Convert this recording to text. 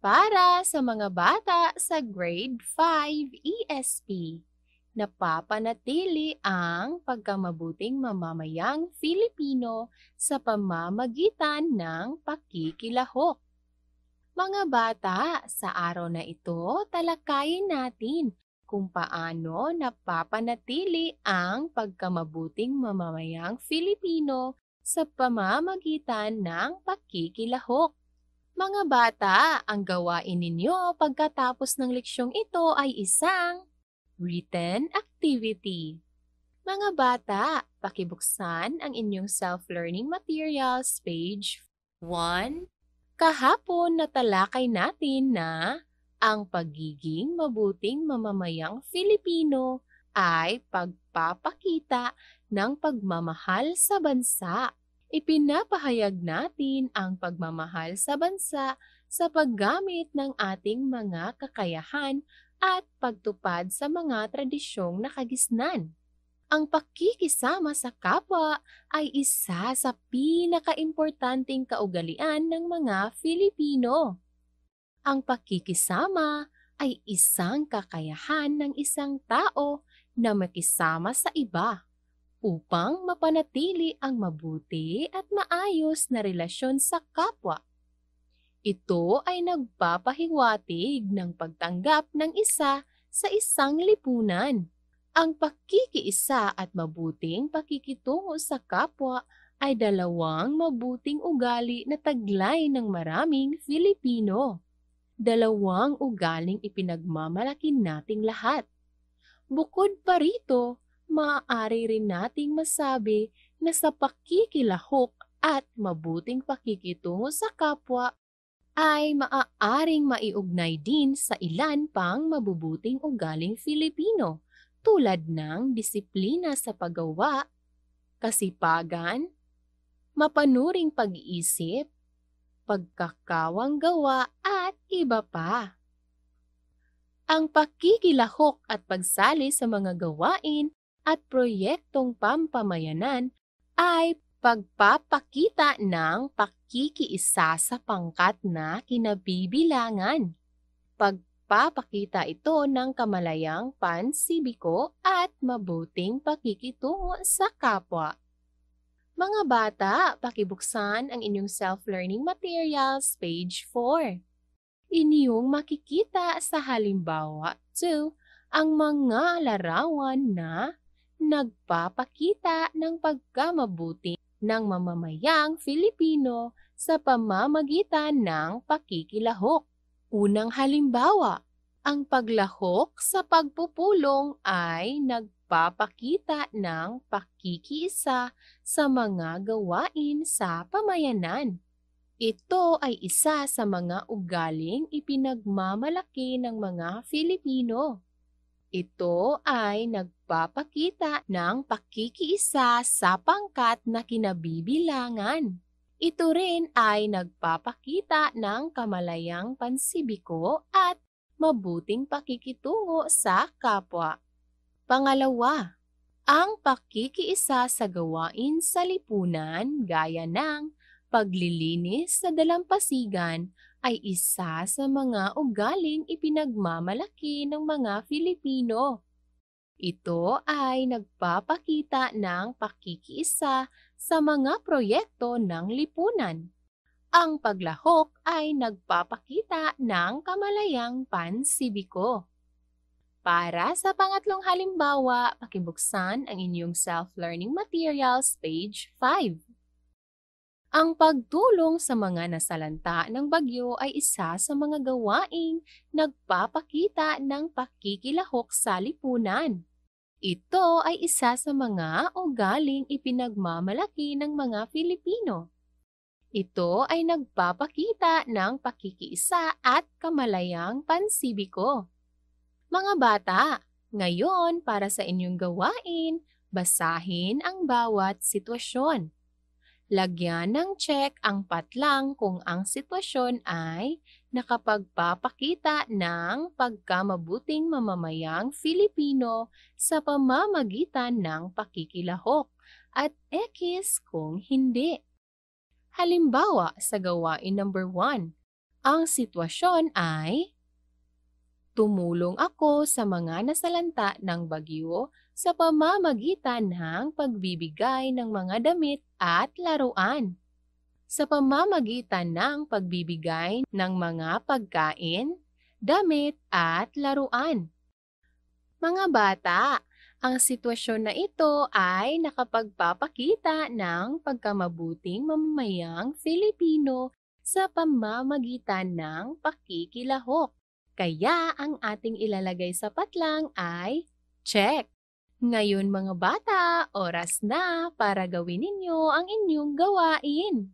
Para sa mga bata sa Grade 5 ESP, napapanatili ang pagkamabuting mamamayang Filipino sa pamamagitan ng pakikilahok. Mga bata, sa araw na ito, talakayin natin kung paano napapanatili ang pagkamabuting mamamayang Filipino sa pamamagitan ng pakikilahok. Mga bata, ang gawain ninyo pagkatapos ng leksyong ito ay isang written activity. Mga bata, pakibuksan ang inyong self-learning materials, page 1. Kahapon natalakay natin na ang pagiging mabuting mamamayang Filipino ay pagpapakita ng pagmamahal sa bansa. Ipinapahayag natin ang pagmamahal sa bansa sa paggamit ng ating mga kakayahan at pagtupad sa mga tradisyong nakagisnan. Ang pakikisama sa kapwa ay isa sa pinakaimportanteng kaugalian ng mga Filipino. Ang pakikisama ay isang kakayahan ng isang tao na makisama sa iba upang mapanatili ang mabuti at maayos na relasyon sa kapwa. Ito ay nagpapahiwatig ng pagtanggap ng isa sa isang lipunan. Ang pakikiisa at mabuting pakikitungo sa kapwa ay dalawang mabuting ugali na taglay ng maraming Filipino. Dalawang ugaling ipinagmamalaki nating lahat. Bukod pa rito, maaari rin nating masabi na sa pakikilahok at mabuting pakikitungo sa kapwa ay maaaring maiugnay din sa ilan pang mabubuting ugaling Filipino tulad ng disiplina sa paggawa, kasipagan, mapanuring pag-iisip, pagkakawang gawa at iba pa. Ang pakikilahok at pagsali sa mga gawain at proyektong pampamayanan ay pagpapakita ng pakikiisa sa pangkat na kinabibilangan. Pagpapakita ito ng kamalayang pansibiko at mabuting pakikitungo sa kapwa. Mga bata, pakibuksan ang inyong self-learning materials, page 4. Inyong makikita sa halimbawa 2 ang mga larawan na nagpapakita ng pagkamabuti ng mamamayang Filipino sa pamamagitan ng pakikilahok. Unang halimbawa, ang paglahok sa pagpupulong ay nagpapakita ng pakikiisa sa mga gawain sa pamayanan. Ito ay isa sa mga ugaling ipinagmamalaki ng mga Filipino. Ito ay nagpapakita ng pakikiisa sa pangkat na kinabibilangan. Ito rin ay nagpapakita ng kamalayang pansibiko at mabuting pakikitungo sa kapwa. Pangalawa, ang pakikiisa sa gawain sa lipunan gaya ng paglilinis sa dalampasigan ay isa sa mga ugaling ipinagmamalaki ng mga Filipino. Ito ay nagpapakita ng pakikiisa sa mga proyekto ng lipunan. Ang paglahok ay nagpapakita ng kamalayang pansibiko. Para sa pangatlong halimbawa, pakibuksan ang inyong self-learning materials, page 5. Ang pagtulong sa mga nasalanta ng bagyo ay isa sa mga gawaing nagpapakita ng pakikilahok sa lipunan. Ito ay isa sa mga ugaling ipinagmamalaki ng mga Filipino. Ito ay nagpapakita ng pakikiisa at kamalayang pansibiko. Mga bata, ngayon para sa inyong gawain, basahin ang bawat sitwasyon. Lagyan ng check ang patlang kung ang sitwasyon ay nakapagpapakita ng pagkamabuting mamamayang Filipino sa pamamagitan ng pakikilahok at X kung hindi. Halimbawa sa gawain number 1, Ang sitwasyon ay tumulong ako sa mga nasalanta ng bagyo sa pamamagitan ng pagbibigay ng mga damit at laruan. Sa pamamagitan ng pagbibigay ng mga pagkain, damit at laruan. Mga bata, ang sitwasyon na ito ay nakapagpapakita ng pagkamabuting mamamayang Filipino sa pamamagitan ng pakikilahok. Kaya ang ating ilalagay sa patlang ay check. Ngayon mga bata, oras na para gawin ninyo ang inyong gawain.